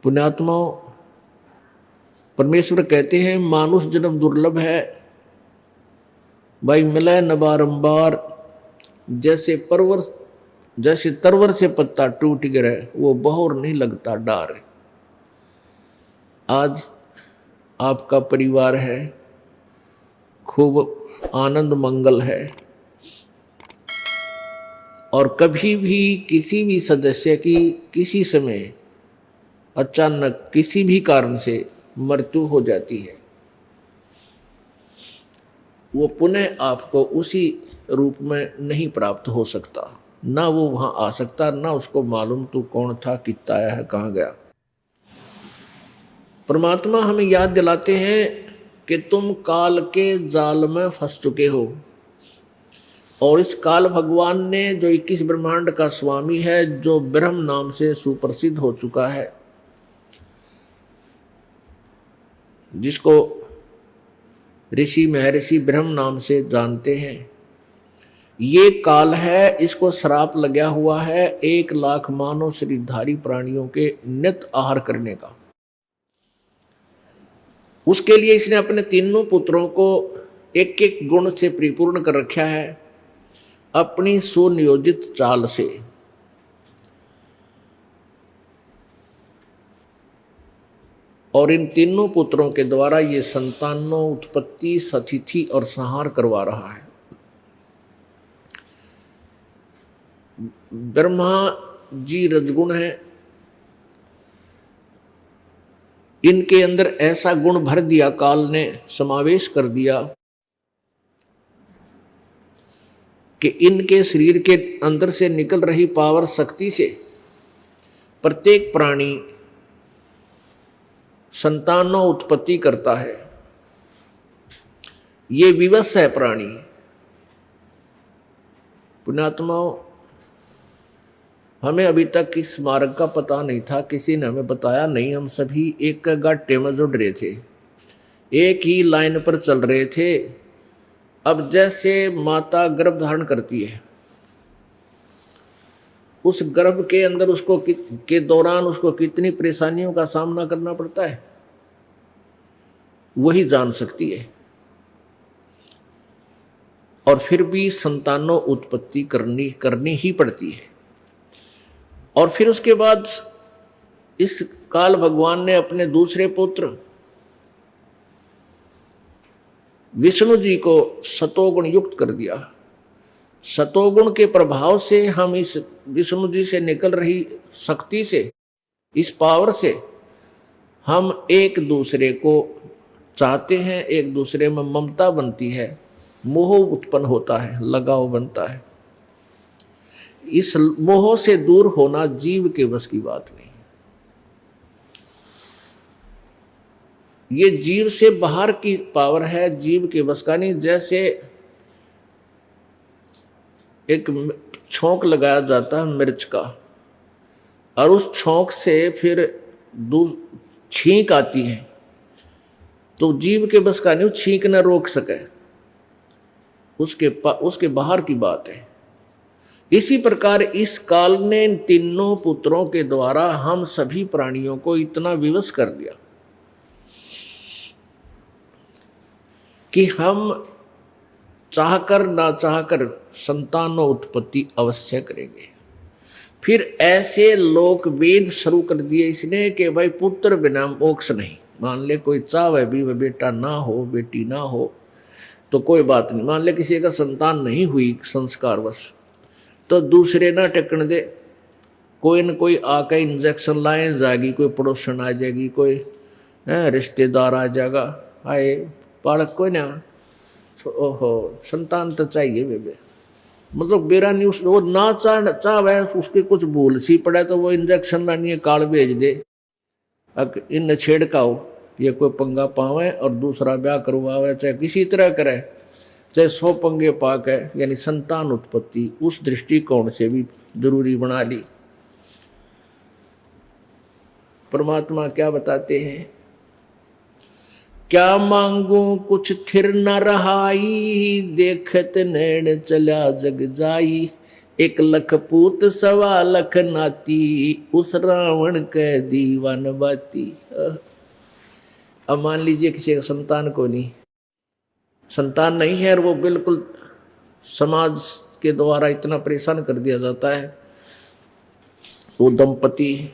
पुण्यात्माओं, परमेश्वर कहते हैं मानुष जन्म दुर्लभ है भाई, मिला न बारंबार। जैसे तरवर से पत्ता टूट गिरे, वो बहोर नहीं लगता डार। आज आपका परिवार है, खूब आनंद मंगल है, और कभी भी किसी भी सदस्य की किसी समय अचानक किसी भी कारण से मृत्यु हो जाती है, वो पुनः आपको उसी रूप में नहीं प्राप्त हो सकता, ना वो वहां आ सकता, ना उसको मालूम तू कौन था, कितना आया है, कहाँ गया। परमात्मा हमें याद दिलाते हैं कि तुम काल के जाल में फंस चुके हो, और इस काल भगवान ने जो 21 ब्रह्मांड का स्वामी है, जो ब्रह्म नाम से सुप्रसिद्ध हो चुका है, जिसको ऋषि महर्षि ब्रह्म नाम से जानते हैं, ये काल है, इसको श्राप लगा हुआ है 1,00,000 मानव शरीरधारी प्राणियों के नित आहार करने का। उसके लिए इसने अपने तीनों पुत्रों को एक एक गुण से परिपूर्ण कर रखा है, अपनी सुनियोजित चाल से। और इन तीनों पुत्रों के द्वारा ये संतानों उत्पत्ति, सतिथि और संहार करवा रहा है। ब्रह्मा जी रजगुण है, इनके अंदर ऐसा गुण भर दिया काल ने, समावेश कर दिया कि इनके शरीर के अंदर से निकल रही पावर शक्ति से प्रत्येक प्राणी संतानों उत्पत्ति करता है। ये विवश है प्राणी। पुण्यात्माओं, हमें अभी तक इस मार्ग का पता नहीं था, किसी ने हमें बताया नहीं। हम सभी एक गट्टे में जुड़ रहे थे, एक ही लाइन पर चल रहे थे। अब जैसे माता गर्भ धारण करती है, उस गर्भ के अंदर उसको के दौरान उसको कितनी परेशानियों का सामना करना पड़ता है, वही जान सकती है। और फिर भी संतानों उत्पत्ति करनी ही पड़ती है। और फिर उसके बाद इस काल भगवान ने अपने दूसरे पुत्र विष्णु जी को सतोगुण युक्त कर दिया। सतोगुण के प्रभाव से हम इस विष्णु जी से निकल रही शक्ति से, इस पावर से हम एक दूसरे को चाहते हैं, एक दूसरे में ममता बनती है, मोह उत्पन्न होता है, लगाव बनता है। इस मोह से दूर होना जीव के बस की बात नहीं। ये जीव से बाहर की पावर है, जीव के बस का नहीं। जैसे एक छोंक लगाया जाता है मिर्च का, और उस छोंक से फिर छींक आती है, तो जीव के बस का नहीं, छींक न रोक सके, उसके बाहर की बात है। इसी प्रकार इस काल ने इन तीनों पुत्रों के द्वारा हम सभी प्राणियों को इतना विवश कर दिया कि हम चाहकर ना चाहकर संतानों उत्पत्ति अवश्य करेंगे। फिर ऐसे लोक वेद शुरू कर दिए इसने कि भाई पुत्र बिना मोक्ष नहीं। मान ले कोई चाहे भी वह बेटा ना हो, बेटी ना हो, तो कोई बात नहीं। मान ले किसी का संतान नहीं हुई संस्कारवश, तो दूसरे ना टेकन दे, कोई न कोई आके इंजेक्शन लाए जाएगी, कोई पड़ोसन आ जाएगी, कोई रिश्तेदार आ जाएगा, आए बालक कोई ना, ओहो संतान तो चाहिए बेबे। मतलब बेरा नहीं, वो ना चाहे उसके कुछ भूल सी पड़े तो वो इंजेक्शन लानी काल भेज दे, इन छेड़काओ, ये कोई पंगा पावे और दूसरा ब्याह करवावे, चाहे किसी तरह करे, चाहे 100 पंगे पाक है। यानी संतान उत्पत्ति उस दृष्टिकोण से भी जरूरी बना ली। परमात्मा क्या बताते हैं, क्या मांगू कुछ थिर न रहाई, देखत नैन चला जग जाई, एक लख पूत सवा लख नाती, उस रावण के दीवान बाती। अब मान लीजिए किसी का संतान को नहीं, संतान नहीं है और वो बिल्कुल समाज के द्वारा इतना परेशान कर दिया जाता है, वो दंपति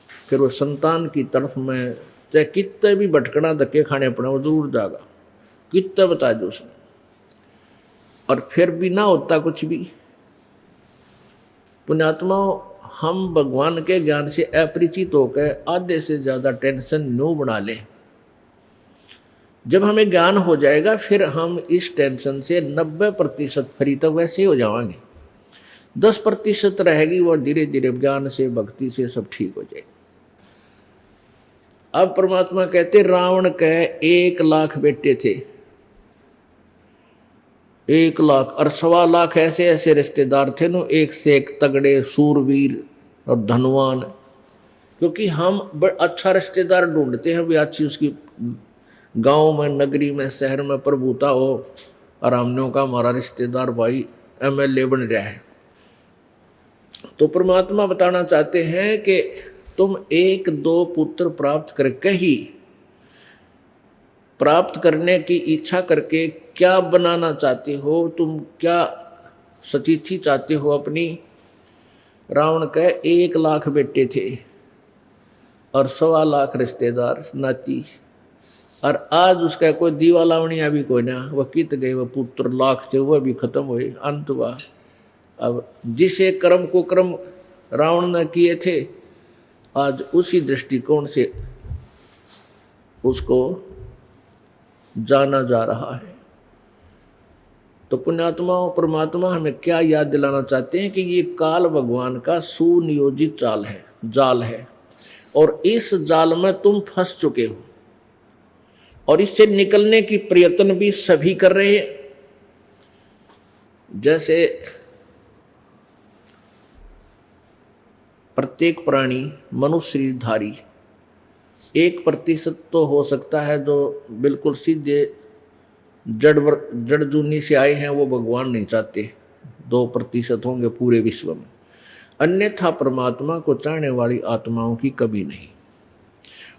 फिर वो संतान की तरफ में चाहे कितने भी भटकना धक्के खाने पड़े वो जरूर जाएगा, कितना बता दो उसने, और फिर भी ना होता कुछ भी। पुण्यात्मा, हम भगवान के ज्ञान से अपरिचित होकर आधे से ज्यादा टेंशन न्यू बना लें। जब हमें ज्ञान हो जाएगा फिर हम इस टेंशन से 90% फ्री तक वैसे ही हो जाएंगे, 10% रहेगी वो धीरे धीरे ज्ञान से भक्ति से सब ठीक हो जाएगी। अब परमात्मा कहते रावण के 1 लाख बेटे थे, 1 लाख और सवा लाख ऐसे ऐसे रिश्तेदार थे नो, एक से एक तगड़े सूरवीर और धनवान। क्योंकि हम अच्छा रिश्तेदार ढूंढते हैं भी, अच्छी उसकी गांव में नगरी में शहर में प्रभुता हो, और हमने का हमारा रिश्तेदार भाई MLA बन रहा है। तो परमात्मा बताना चाहते हैं कि तुम 1-2 पुत्र प्राप्त करके ही, प्राप्त करने की इच्छा करके क्या बनाना चाहते हो, तुम क्या सतीथि चाहते हो अपनी। रावण के 1 लाख बेटे थे और सवा लाख रिश्तेदार नाती, और आज उसका कोई दीवा लावणिया भी कोई ना, वह कित गए, वह पुत्र लाख थे वह भी खत्म हुए, अंत हुआ। अब जिसे कर्म को कर्म रावण ने किए थे, आज उसी दृष्टिकोण से उसको जाना जा रहा है। तो पुण्यात्मा और परमात्मा हमें क्या याद दिलाना चाहते हैं कि ये काल भगवान का सुनियोजित जाल है, और इस जाल में तुम फंस चुके हो, और इससे निकलने की प्रयत्न भी सभी कर रहे हैं। जैसे प्रत्येक प्राणी मनुष्य शरीरधारी 1% तो हो सकता है जो बिल्कुल सीधे जड़ जूनी से आए हैं, वो भगवान नहीं चाहते, 2% होंगे पूरे विश्व में। अन्यथा परमात्मा को चाहने वाली आत्माओं की कभी नहीं,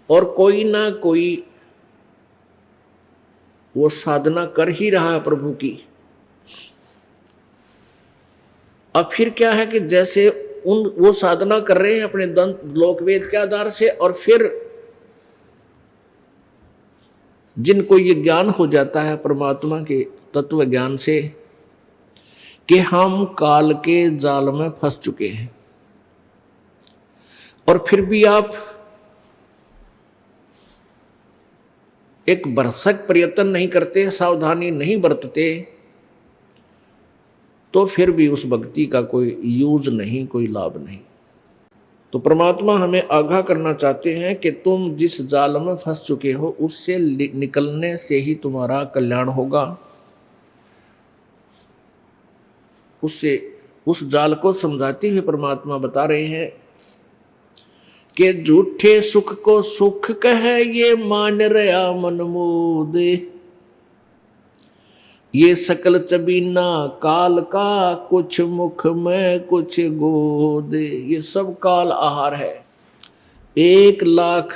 और कोई ना कोई वो साधना कर ही रहा है प्रभु की। अब फिर क्या है कि जैसे वो साधना कर रहे हैं अपने दंत लोकवेद के आधार से, और फिर जिनको ये ज्ञान हो जाता है परमात्मा के तत्व ज्ञान से कि हम काल के जाल में फंस चुके हैं, और फिर भी आप एक भरसक प्रयत्न नहीं करते, सावधानी नहीं बरतते, तो फिर भी उस भक्ति का कोई यूज नहीं, कोई लाभ नहीं। तो परमात्मा हमें आगाह करना चाहते हैं कि तुम जिस जाल में फंस चुके हो उससे निकलने से ही तुम्हारा कल्याण होगा। उससे उस जाल को समझाते हुए परमात्मा बता रहे हैं कि झूठे सुख को सुख कहे ये मान रहा मन मोदे, ये सकल चबीना काल का कुछ मुख में कुछ गोदे। ये सब काल आहार है। 1 लाख